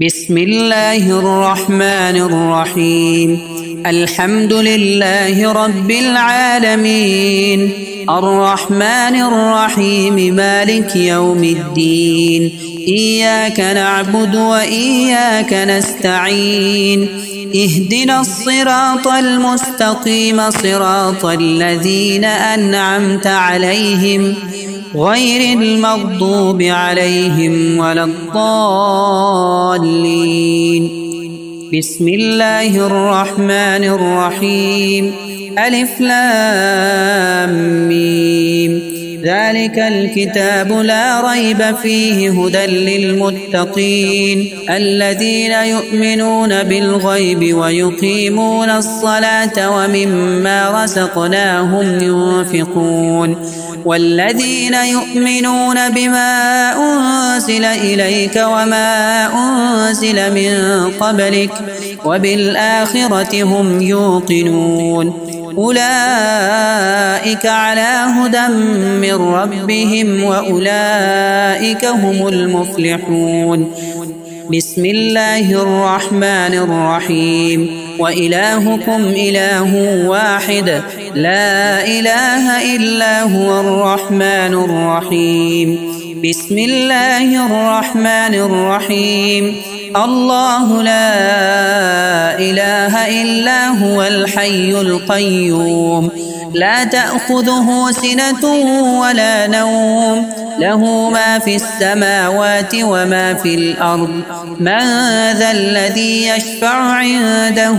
بسم الله الرحمن الرحيم. الحمد لله رب العالمين، الرحمن الرحيم، مالك يوم الدين. إياك نعبد وإياك نستعين. اهدنا الصراط المستقيم، صراط الذين أنعمت عليهم غير المغضوب عليهم ولا الضالين. بسم الله الرحمن الرحيم. ألف لام ميم. ذلك الكتاب لا ريب فيه هدى للمتقين الذين يؤمنون بالغيب ويقيمون الصلاة ومما رزقناهم ينفقون والذين يؤمنون بما أنزل إليك وما أنزل من قبلك وبالآخرة هم يوقنون. أولئك على هدى من ربهم وأولئك هم المفلحون. بسم الله الرحمن الرحيم. وإلهكم إله واحد لا إله إلا هو الرحمن الرحيم. بسم الله الرحمن الرحيم. الله لا إله إلا هو الحي القيوم لا تأخذه سنة ولا نوم له ما في السماوات وما في الأرض. من ذا الذي يشفع عنده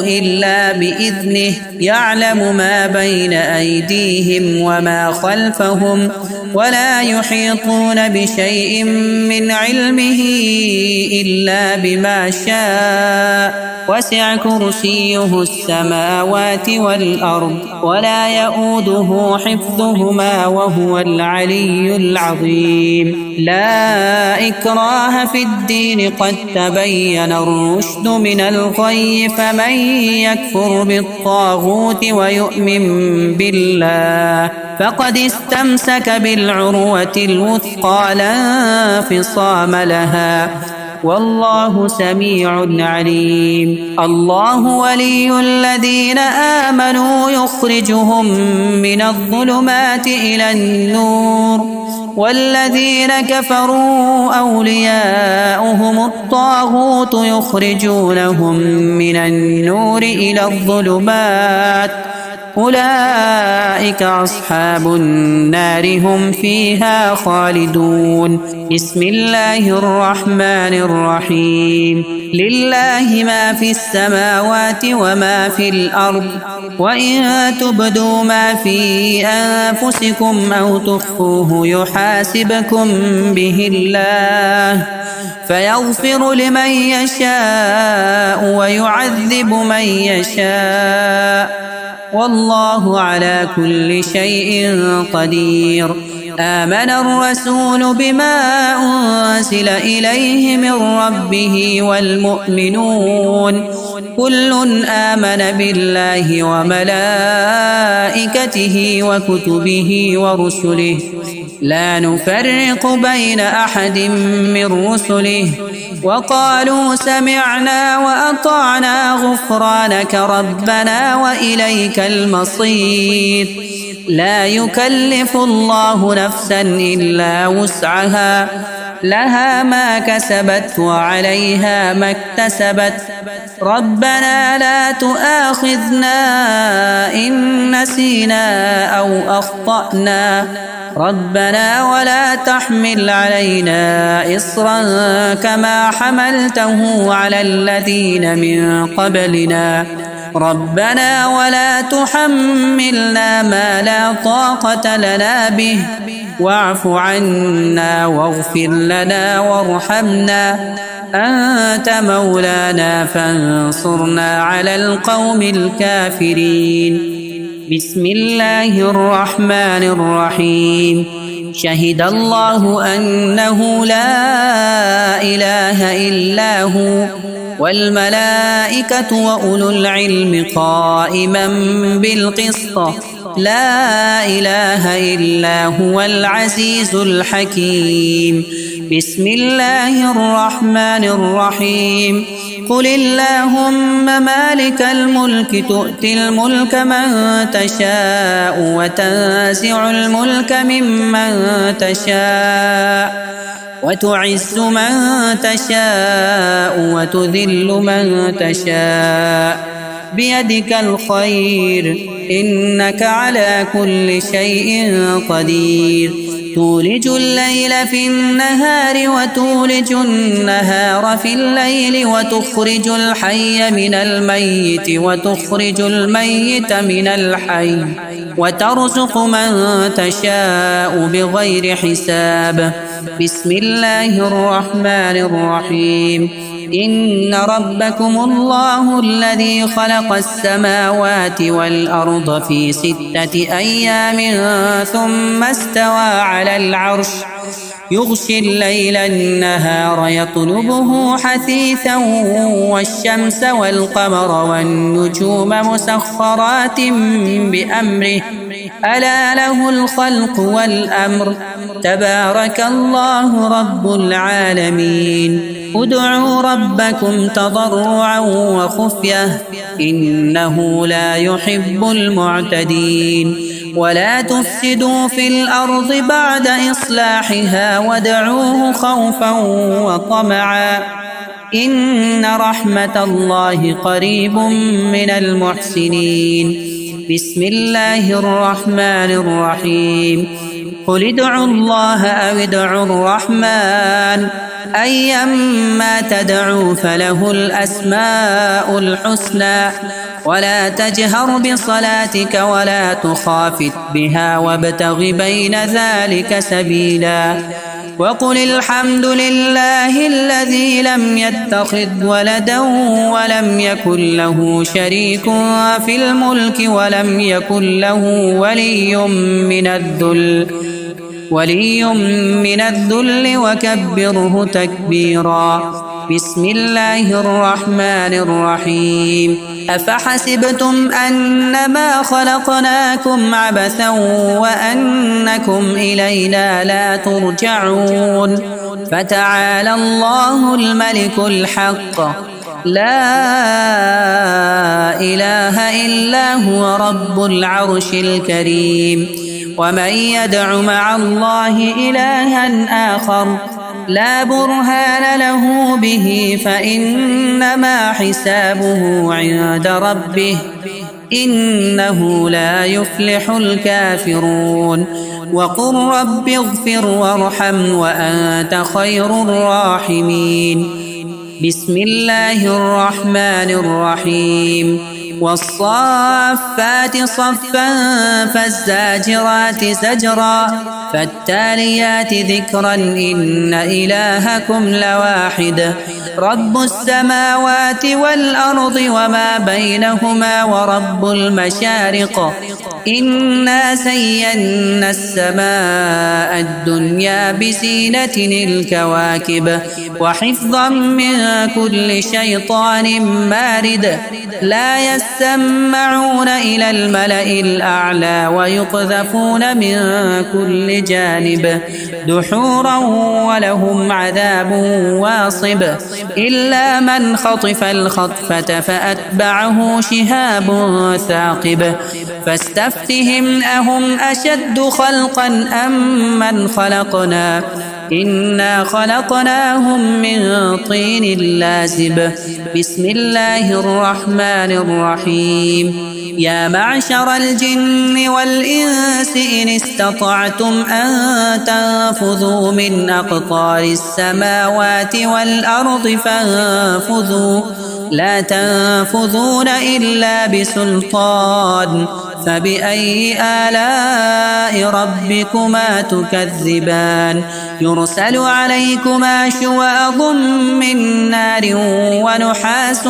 إلا بإذنه يعلم ما بين أيديهم وما خلفهم ولا يحيطون بشيء من علمه إلا بما شاء. وسع كرسيه السماوات والأرض ولا يؤوده حفظهما وهو العلي العظيم. لا إكراه في الدين قد تبين الرشد من الغي فمن يكفر بالطاغوت ويؤمن بالله فقد استمسك بالعروة الوثقى لا انفصام لها والله سميع عليم. الله ولي الذين آمنوا يخرجهم من الظلمات إلى النور والذين كفروا أولياؤهم الطاغوت يخرجونهم من النور إلى الظلمات أولئك أصحاب النار هم فيها خالدون. بسم الله الرحمن الرحيم. لله ما في السماوات وما في الأرض وإن تبدوا ما في أنفسكم أو تخفوه يحاسبكم به الله فيغفر لمن يشاء ويعذب من يشاء والله على كل شيء قدير. آمن الرسول بما أنزل إليه من ربه والمؤمنون كل آمن بالله وملائكته وكتبه ورسله لا نفرق بين أحد من رسله وقالوا سمعنا وأطعنا غفرانك ربنا وإليك المصير. لا يكلف الله نفسا إلا وسعها لها ما كسبت وعليها ما اكتسبت ربنا لا تؤاخذنا إن نسينا أو أخطأنا ربنا ولا تحمل علينا إصرا كما حملته على الذين من قبلنا ربنا ولا تحملنا ما لا طاقة لنا به واعف عنا واغفر لنا وارحمنا أنت مولانا فانصرنا على القوم الكافرين. بسم الله الرحمن الرحيم. شهد الله أنه لا إله إلا هو والملائكة وأولو العلم قائما بالقسط لا إله إلا هو العزيز الحكيم. بسم الله الرحمن الرحيم. قل اللهم مالك الملك تؤتي الملك من تشاء وتنزع الملك ممن تشاء وتعز من تشاء وتذل من تشاء بيدك الخير إنك على كل شيء قدير. تولج الليل في النهار وتولج النهار في الليل وتخرج الحي من الميت وتخرج الميت من الحي وترزق من تشاء بغير حساب. بسم الله الرحمن الرحيم. إن ربكم الله الذي خلق السماوات والأرض في 6 أيام ثم استوى على العرش يغشي الليل النهار يطلبه حثيثا والشمس والقمر والنجوم مسخرات بأمره ألا له الخلق والأمر تبارك الله رب العالمين. ادعوا ربكم تضرعا وخفية إنه لا يحب المعتدين. ولا تفسدوا في الأرض بعد إصلاحها وادعوه خوفا وطمعا إن رحمة الله قريب من المحسنين. بسم الله الرحمن الرحيم. قل ادعوا الله أو ادعوا الرحمن أيما تدعوا فله الأسماء الحسنى ولا تجهر بصلاتك ولا تخافت بها وابتغ بين ذلك سبيلا. وقل الحمد لله الذي لم يتخذ ولدا ولم يكن له شريك في الملك ولم يكن له ولي من الذل وكبره تكبيرا. بسم الله الرحمن الرحيم. أفحسبتم أنما خلقناكم عبثا وأنكم إلينا لا ترجعون فتعالى الله الملك الحق لا إله إلا هو رب العرش الكريم. ومن يدع مع الله إلها آخر لا برهان له به فإنما حسابه عند ربه إنه لا يفلح الكافرون. وقل رب اغفر وارحم وأنت خير الراحمين. بسم الله الرحمن الرحيم. والصافات صفا فالزاجرات زجرا فالتاليات ذكرا إن إلهكم لواحد رب السماوات والأرض وما بينهما ورب المشارق إنا زينا السماء الدنيا بزينة الكواكب وحفظا من كل شيطان مارد لا يسمعون إلى الملأ الأعلى ويقذفون من كل جانب دحورا ولهم عذاب واصب إلا من خطف الخطفة فأتبعه شهاب ثاقب فاستفتهم أهم أشد خلقا أم من خلقنا إنا خلقناهم من طين لازب. بسم الله الرحمن الرحيم. يا معشر الجن والإنس إن استطعتم أن تنفذوا من أقطار السماوات والأرض فانفذوا لا تنفذون إلا بسلطان فبأي آلاء ربكما تكذبان يرسل عليكما شواظ من نار ونحاس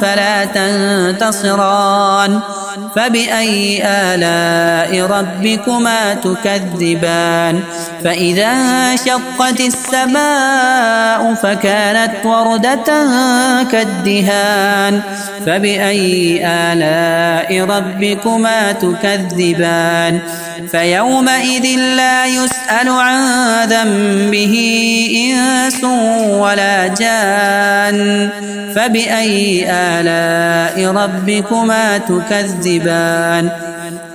فلا تنتصران فبأي آلاء ربكما تكذبان فإذا انشقت السماء فكانت وردة كالدهان فبأي آلاء ربكما تكذبان فيومئذ لا يسأل عن ذنبه إنس ولا جان فبأي آلاء ربكما تكذبان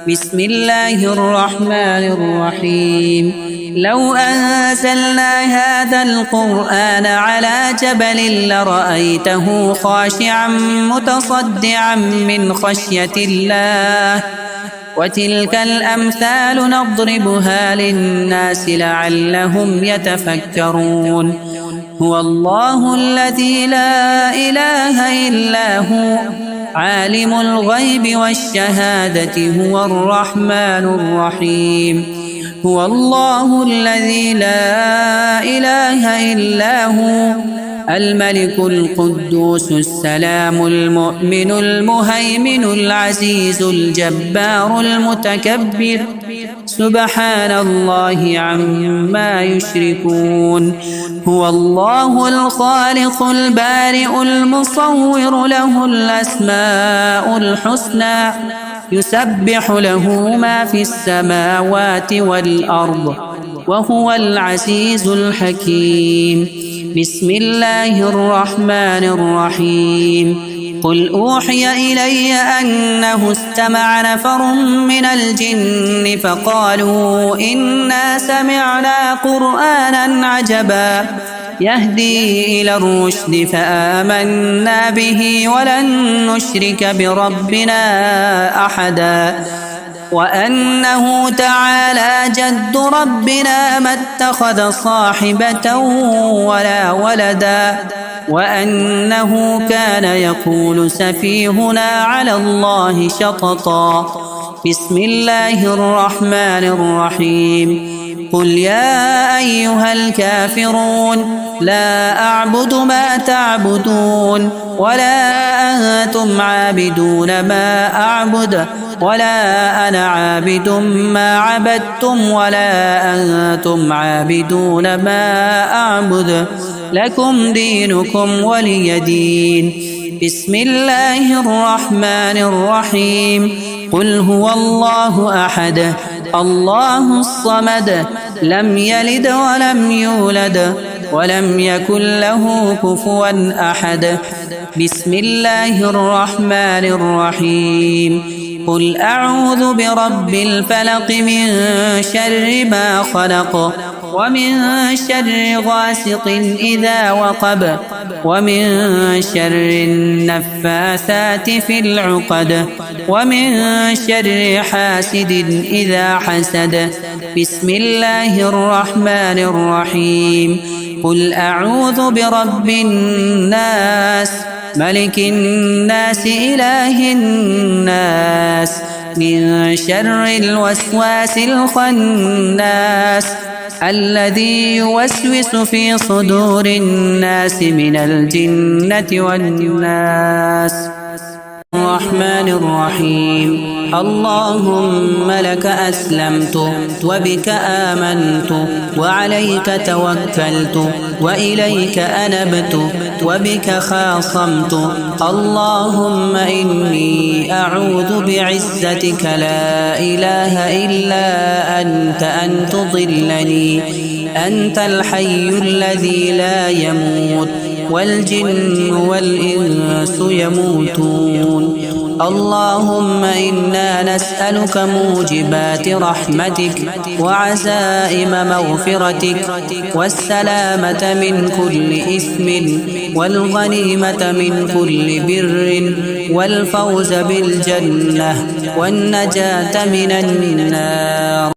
بسم الله الرحمن الرحيم لو أنزلنا هذا القرآن على جبل لرأيته خاشعا متصدعا من خشية الله وتلك الأمثال نضربها للناس لعلهم يتفكرون هو الله الذي لا إله إلا هو عالم الغيب والشهادة هو الرحمن الرحيم هو الله الذي لا إله إلا هو الملك القدوس السلام المؤمن المهيمن العزيز الجبار المتكبر سبحان الله عما يشركون هو الله الخالق البارئ المصور له الأسماء الحسنى يسبح له ما في السماوات والأرض وهو العزيز الحكيم بسم الله الرحمن الرحيم قل أوحي إلي أنه استمع نفر من الجن فقالوا إنا سمعنا قرآنا عجبا يهدي إلى الرشد فآمنا به ولن نشرك بربنا أحدا وأنه تعالى جد ربنا ما اتخذ صاحبة ولا ولدا وأنه كان يقول سفيهنا على الله شططا بسم الله الرحمن الرحيم قل يا أيها الكافرون لا أعبد ما تعبدون ولا أنتم عابدون ما أعبد ولا أنا عابد ما عبدتم ولا أنتم عابدون ما أعبد لكم دينكم ولي دين بسم الله الرحمن الرحيم قل هو الله أحد الله الصمد لم يلد ولم يولد ولم يكن له كفوا أحد بسم الله الرحمن الرحيم قل أعوذ برب الفلق من شر ما خلق ومن شر غاسق إذا وقب ومن شر النفاثات في العقد ومن شر حاسد إذا حسد بسم الله الرحمن الرحيم قل أعوذ برب الناس ملك الناس إله الناس من شر الوسواس الخناس الذي يوسوس في صدور الناس من الجنة والناس الرحمن الرحيم اللهم لك أسلمت وبك آمنت وعليك توكلت وإليك أنبت وبك خاصمت اللهم إني أعوذ بعزتك لا إله إلا أنت أن تضلني أنت الحي الذي لا يموت والجن والإنس يموتون اللهم إنا نسألك موجبات رحمتك وعزائم مغفرتك والسلامة من كل إثم والغنيمة من كل بر والفوز بالجنة والنجاة من النار